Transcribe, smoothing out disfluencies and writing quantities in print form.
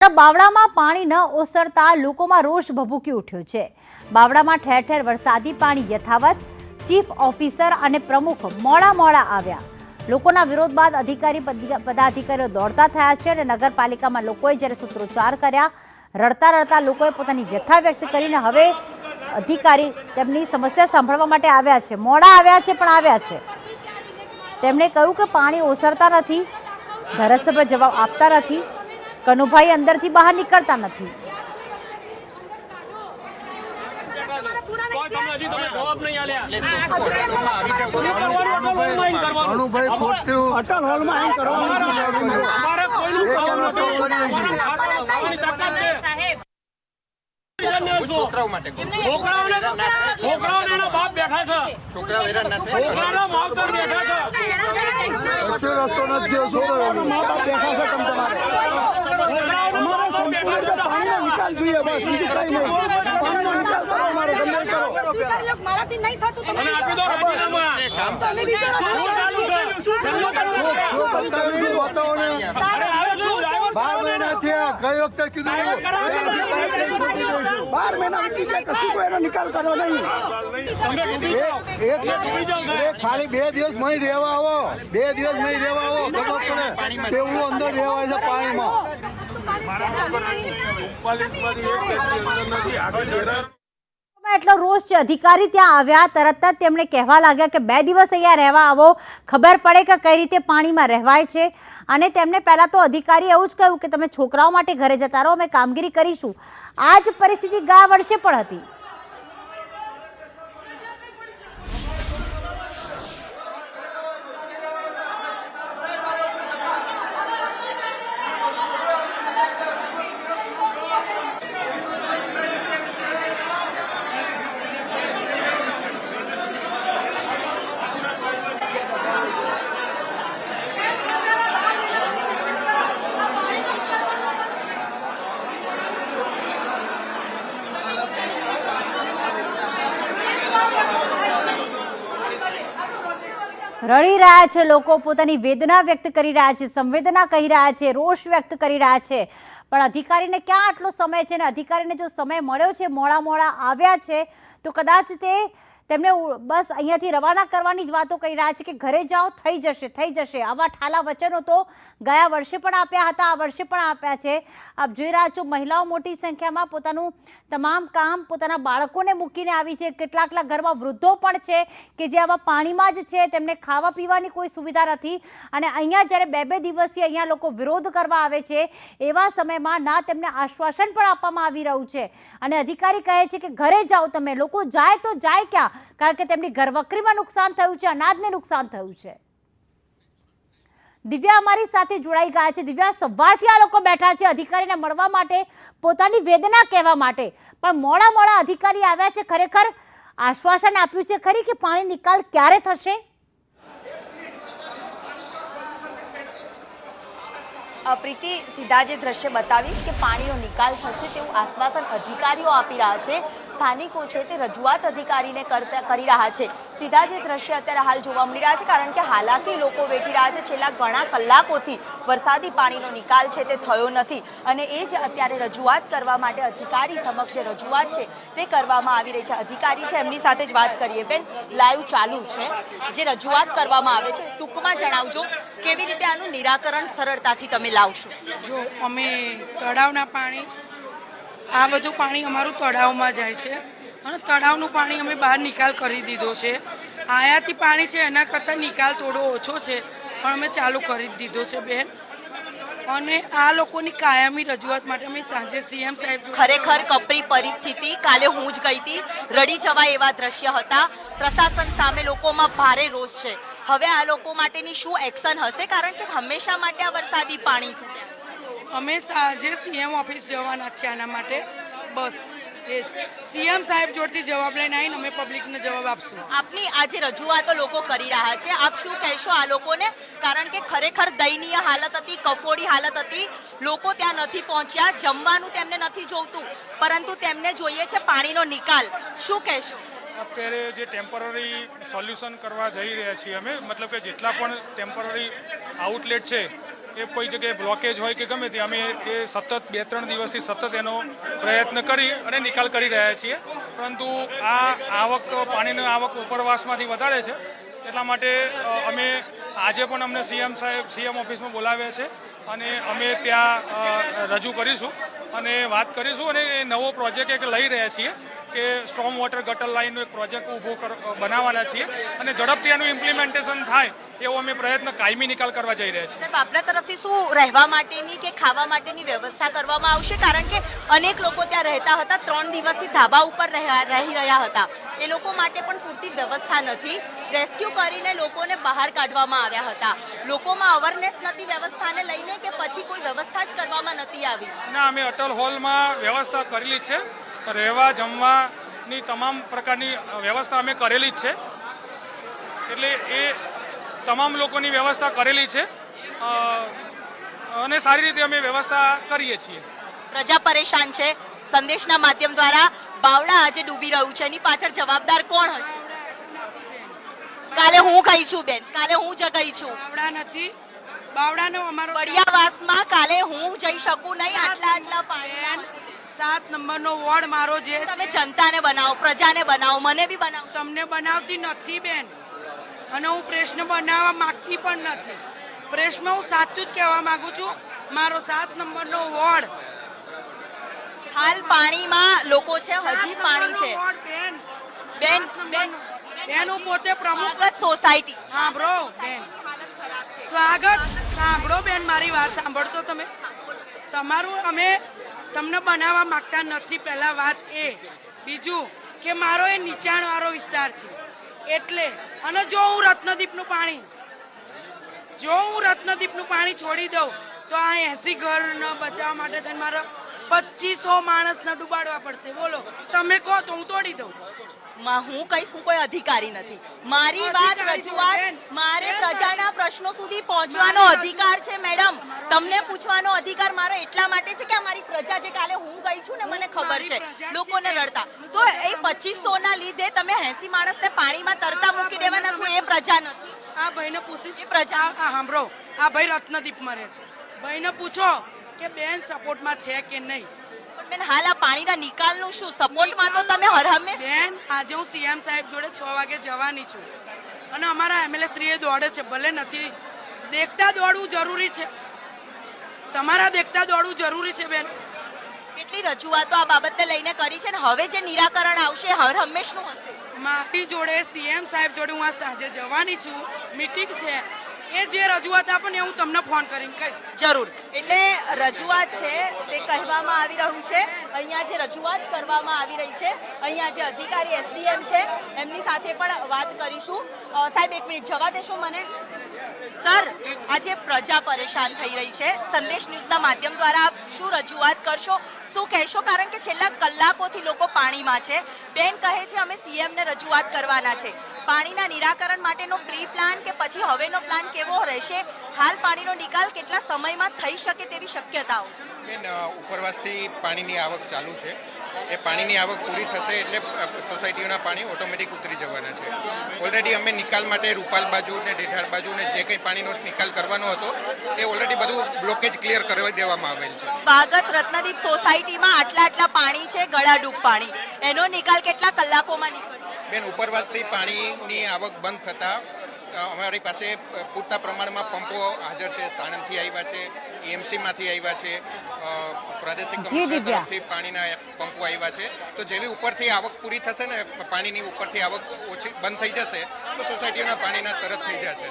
તરફ બાવળામાં પાણી ન ઓસરતા લોકોમાં રોષ ભભૂકી ઉઠ્યો છે। બાવળામાં ઠેર ઠેર વરસાદી પાણી યથાવત। ચીફ ઓફિસર અને પ્રમુખ મોડા આવ્યા। લોકોના વિરોધ બાદ અધિકારી પદાધિકારીઓ દોડતા થયા છે અને નગરપાલિકામાં લોકોએ જ્યારે સૂત્રોચ્ચાર કર્યા, રડતા લોકોએ પોતાની વ્યથા વ્યક્ત કરીને હવે અધિકારી તેમની સમસ્યા સાંભળવા માટે આવ્યા છે। મોડા આવ્યા છે પણ આવ્યા છે। તેમણે કહ્યું કે પાણી ઓસરતા નથી, ધારાસભ્ય જવાબ આપતા નથી, કનુભાઈ અંદરથી બહાર નીકળતા નથી। ખાલી 2 દિવસ મહી રહેવા આવો, 2 દિવસ મહી રહેવા આવો, ખબર પડે તેવું અંદર રહેવાય છે પાણીમાં। એટલો રોષ છે। અધિકારી ત્યાં આવ્યા તરત જ તેમણે કહેવા લાગ્યા કે 2 દિવસ અહીંયા રહેવા આવો, ખબર પડે કે કઈ રીતે પાણીમાં રહેવાય છે। અને તેમને પહેલા તો અધિકારી એવું જ કહ્યું કે તમે છોકરાઓ માટે ઘરે જતા રહો, અમે કામગીરી કરીશું। આ જ પરિસ્થિતિ ગયા વર્ષે પણ હતી। રડી રહ્યા છે લોકો, પોતાની વેદના વ્યક્ત કરી રહ્યા છે, સંવેદના કહી રહ્યા છે, રોષ વ્યક્ત કરી રહ્યા છે। પણ અધિકારીને ક્યાં આટલો સમય છે? અને અધિકારીને જો સમય મળ્યો છે, મોડા આવ્યા છે, તો કદાચ તેમને બસ અહીંયાથી રવાના કરવાની જ વાતો કરી રહ્યા છે કે ઘરે જાઓ, થઈ જશે। આવા ઠાલા વચનો તો ગયા વર્ષે પણ આપ્યા હતા, આ વર્ષે પણ આપ્યા છે। આપ જોઈ રહ્યા છો મહિલાઓ મોટી સંખ્યામાં પોતાનું તમામ કામ પોતાના બાળકોને મૂકીને આવી છે। કેટલાક ઘરમાં વૃદ્ધો પણ છે કે જે આવા પાણીમાં જ છે, તેમને ખાવા પીવાની કોઈ સુવિધા નથી। અને અહીંયા જ્યારે 2 દિવસથી અહીંયા લોકો વિરોધ કરવા આવે છે, એવા સમયમાં ના તેમને આશ્વાસન પણ આપવામાં આવી રહ્યું છે અને અધિકારી કહે છે કે ઘરે જાઓ તમે। લોકો જાય તો જાય ક્યાં? કારણ કે તેમની ઘરવકરીમાં નુકસાન થયું છે, અનાજને નુકસાન થયું છે। દિવ્યા અમારી સાથે જોડાઈ ગયા છે। દિવ્યા, સવારથી આ લોકો બેઠા છે અધિકારીને મળવા માટે, પોતાની વેદના કહેવા માટે, પણ મોડા અધિકારી આવ્યા છે। ખરેખર આશ્વાસન આપ્યું છે ખરી કે પાણી નિકાલ ક્યારે થશે? પ્રીતિ, સીધા જે દ્રશ્ય બતાવીશ કે પાણીનો નિકાલ થશે તેવું આશ્વાસન અધિકારીઓ આપી રહ્યા છે। સ્થાનિકો છે તે રજૂઆત અધિકારીને કરી રહ્યા છે। સીધા જે દ્રશ્ય અત્યારે હાલ જોવા મળી રહ્યા છે, કારણ કે હાલાકી લોકો વેઠી રહ્યા છે। છેલ્લા ઘણા કલાકોથી વરસાદી પાણીનો નિકાલ છે તે થયો નથી અને એ જ અત્યારે રજૂઆત કરવા માટે અધિકારી સમક્ષ રજૂઆત છે તે કરવામાં આવી રહી છે। અધિકારી છે એમની સાથે જ વાત કરીએ। બેન, લાઈવ ચાલુ છે, જે રજૂઆત કરવામાં આવે છે ટૂંકમાં જણાવજો કેવી રીતે આનું નિરાકરણ સરળતાથી તમે લાવશો? જો અમે તળાવના પાણી, આ બધું પાણી અમારું તળાવમાં જાય છે અને તળાવનું પાણી અમે બહાર નિકાલ કરી દીધો છે। આયાતી પાણી છે એના કરતાં નિકાલ થોડો ઓછો છે પણ અમે ચાલુ કરી દીધો છે બેન। અને આ લોકોની કાયમી રજૂઆત માટે અમે સાંજે સીએમ સાહેબ, ખરેખર કપરી પરિસ્થિતિ, કાલે હું જ ગઈ હતી, રડી જવાય એવા દ્રશ્ય હતા। પ્રશાસન સામે લોકોમાં ભારે રોષ છે। હવે આ લોકો માટેની શું એક્શન હશે? કારણ કે હંમેશા માટે આ વરસાદી પાણી અમે સાંજે સીએમ ઓફિસ જવાના છે આના માટે, બસ એ જ। સીએમ સાહેબ જોડથી જવાબ લઈને આવીને અમે પબ્લિકને જવાબ આપશું। આપની આજે રજૂઆતો લોકો કરી રહ્યા છે, આપ શું કહેશો આ લોકોને? કારણ કે ખરેખર દયનીય હાલત હતી, કફોડી હાલત હતી, લોકો ત્યાં નથી પહોંચ્યા, જમવાનું તેમને નથી જોઈતું, પરંતુ તેમને જોઈએ છે પાણીનો નિકાલ। શું કહેશો? અત્યારે જે ટેમ્પરરી સોલ્યુશન કરવા જઈ રહ્યા છીએ અમે, મતલબ કે જેટલા પણ ટેમ્પરરી આઉટલેટ છે એ કોઈ જગ્યાએ બ્લોકેજ હોય કે ગમે તે અમે એ સતત 2-3 દિવસથી સતત એનો પ્રયત્ન કરી અને નિકાલ કરી રહ્યા છીએ, પરંતુ આ પાણીની આવક ઉપરવાસમાંથી વધારે છે. એટલા માટે અમે આજે પણ અમને સીએમ ઓફિસમાં બોલાવ્યા છે અને અમે ત્યાં રજૂ કરીશું અને વાત કરીશું. અને એ નવો પ્રોજેક્ટ એક લઈ રહ્યા છીએ કે સ્ટોમ વોટર ગટર લાઇનનો એક પ્રોજેક્ટ બનાવવાના છીએ અને ઝડપથી એનું ઇમ્પ્લિમેન્ટેશન થાય એવો અમે પ્રયત્ન કાયમી નિકાલ કરવા જઈ રહ્યા છીએ. આપના તરફથી શું રહેવા માટેની કે ખાવા માટેની વ્યવસ્થા કરવામાં આવશે? કારણ કે અનેક લોકો ત્યાં રહેતા હતા, 3 દિવસથી ધાબા ઉપર રહી રહ્યા હતા. એ લોકો માટે પણ પૂરતી વ્યવસ્થા નથી. રેસ્ક્યુ કરીને લોકોને બહાર કાઢવામાં આવ્યા હતા. લોકોમાં અવેરનેસ નથી વ્યવસ્થાને લઈને કે પછી કોઈ વ્યવસ્થા જ કરવામાં નથી આવી? ના, અમે અટલ હોલમાં વ્યવસ્થા કરેલી છે. રહેવા જમવાની તમામ પ્રકારની વ્યવસ્થા અમે કરેલી જ છે. એટલે એ તમામ લોકોની વ્યવસ્થા કરેલી છે અને સારી રીતે અમે વ્યવસ્થા કરીએ છીએ. પ્રજા પરેશાન છે. સંદેશના માધ્યમ દ્વારા બાવડા આજે ડૂબી રહ્યું છે, એની પાછળ જવાબદાર કોણ હશે? કાલે હું ગઈ છું બેન, કાલે હું જ ગઈ છું. બાવડા નથી, બાવડાનો અમારો બળિયાવાસમાં કાલે હું જઈ શકું નહીં. આટલા પાણી. 7 નંબરનો વોર્ડ મારો જે તમે જનતાને બનાવો, પ્રજાને બનાવો, મને બી બનાવો. તમને બનાવતી નથી બેન, અને હું પ્રશ્ન બનાવવા માંગતી પણ નથી. પ્રશ્ન હું સાચું જ કહેવા માંગુ છું. મારો 7 નંબરનો વોર્ડ હાલ પાણીમાં લોકો છે, હજી પાણી છે. બેન બેન હું પોતે પ્રમુખ સોસાયટી. સાંભળો બેન, સાંભળો બેન, મારી વાત સાંભળશો તમે? તમારું અમે તમને બનાવવા માંગતા નથી, પહેલા વાત એ. બીજું કે મારો એ નીચાણવાળો વિસ્તાર છે એટલે, અને જો હું રત્નદીપનું પાણી છોડી દઉં તો આ 80 ઘરને બચાવવા માટે થઈને મારે 2500 માણસને ડૂબાડવા પડશે. બોલો, તમે કહો તો હું તોડી દઉં. હું કહીશ, હું કોઈ અધિકારી નથી. મારી વાત રજૂઆત, મારે પ્રજાના પ્રશ્નો સુધી પહોંચવાનો અધિકાર છે. મેડમ, તમને પૂછવાનો અધિકાર મારો એટલા માટે છે કે અમારી પ્રજા, જે કાલે હું ગઈ છું ને, મને ખબર છે લોકોને રડતા, તો એ 2500 ના લીધે તમે 80 માણસને પાણીમાં તરતા મૂકી દેવાના છો? એ પ્રજા નથી. આ ભાઈને પૂછી, એ પ્રજા. સાંભળો, આ ભાઈ રત્નદીપમાં રહે છે, ભાઈને પૂછો કે બેન સપોર્ટમાં છે કે નહીં. બેન, હાલ આ પાણીના નિકાલનું શું? સપોર્ટમાં તો તમે હરહંમેશ. બેન, આજે હું સીએમ સાહેબ જોડે 6 વાગે જવાની છું અને અમારા એમએલએ શ્રીએ દોડે છે. ભલે નથી દેખતા દોડવું જરૂરી છે, તમારા દેખતા દોડવું જરૂરી છે. બેન, કેટલી રજૂઆતો આ બાબતને લઈને કરી છે ને હવે જે નિરાકરણ આવશે હરહંમેશનું હશે. મારી જોડે સીએમ સાહેબ જોડે હું આ સાંજે જવાની છું, મીટિંગ છે. એ જે રજૂઆત આપે ને હું તમને ફોન કરીને કહીશ. જરૂર. એટલે રજૂઆત છે તે કહેવામાં આવી રહ્યું છે. અહીંયા જે રજૂઆત કરવામાં આવી રહી છે, અહીંયા જે અધિકારી એસડીએમ છે એમની સાથે પણ વાત કરીશું. સાહેબ, 1 મિનિટ જવા દેશો મને? સર, આજે પ્રજા પરેશાન થઈ રહી છે. સંદેશ ન્યૂઝના માધ્યમ દ્વારા આપ શું રજૂઆત કરશો, શું કહેશો? કારણ કે છેલ્લા કલાકોથી લોકો પાણીમાં છે. બેન કહે છે અમે સીએમને રજૂઆત કરવાના છે. પાણીના નિરાકરણ માટેનો પ્રી પ્લાન કે પછી હવેનો પ્લાન કેવો રહેશે? હાલ પાણીનો નિકાલ કેટલા સમયમાં થઈ શકે તેવી શક્યતાઓ? બેન, ઉપરવાસથી પાણીની આવક ચાલુ છે. એ પાણીની આવક પૂરી થશે એટલે સોસાયટીઓના પાણી ઓટોમેટિક ઉતરી જવાના છે. ઓલરેડી અમે નિકાલ માટે રૂપાલ બાજુ ને ડેઢાર બાજુ ને જે કંઈ પાણીનો નિકાલ કરવાનો હતો એ ઓલરેડી બધું બ્લોકેજ ક્લિયર કરી દેવામાં આવેલ છે. સ્વાગત રત્નદીપ સોસાયટીમાં આટલા પાણી છે, ગળાડૂબ પાણી, એનો નિકાલ કેટલા કલાકોમાં નીકળશે? બેન, ઉપરવાસથી પાણીની આવક બંધ થતાં અમારી પાસે પૂરતા પ્રમાણમાં પંપો હાજર છે. સાણંદથી આવ્યા છે, એએમસીમાંથી આવ્યા છે, પ્રાદેશિક કમિશનર તરફથી પાણીના પંપો આવ્યા છે. તો જેવી ઉપરથી આવક પૂરી થશે ને, પાણીની ઉપરથી આવક ઓછી બંધ થઈ જશે તો સોસાયટીઓના પાણીના તરત થઈ જશે.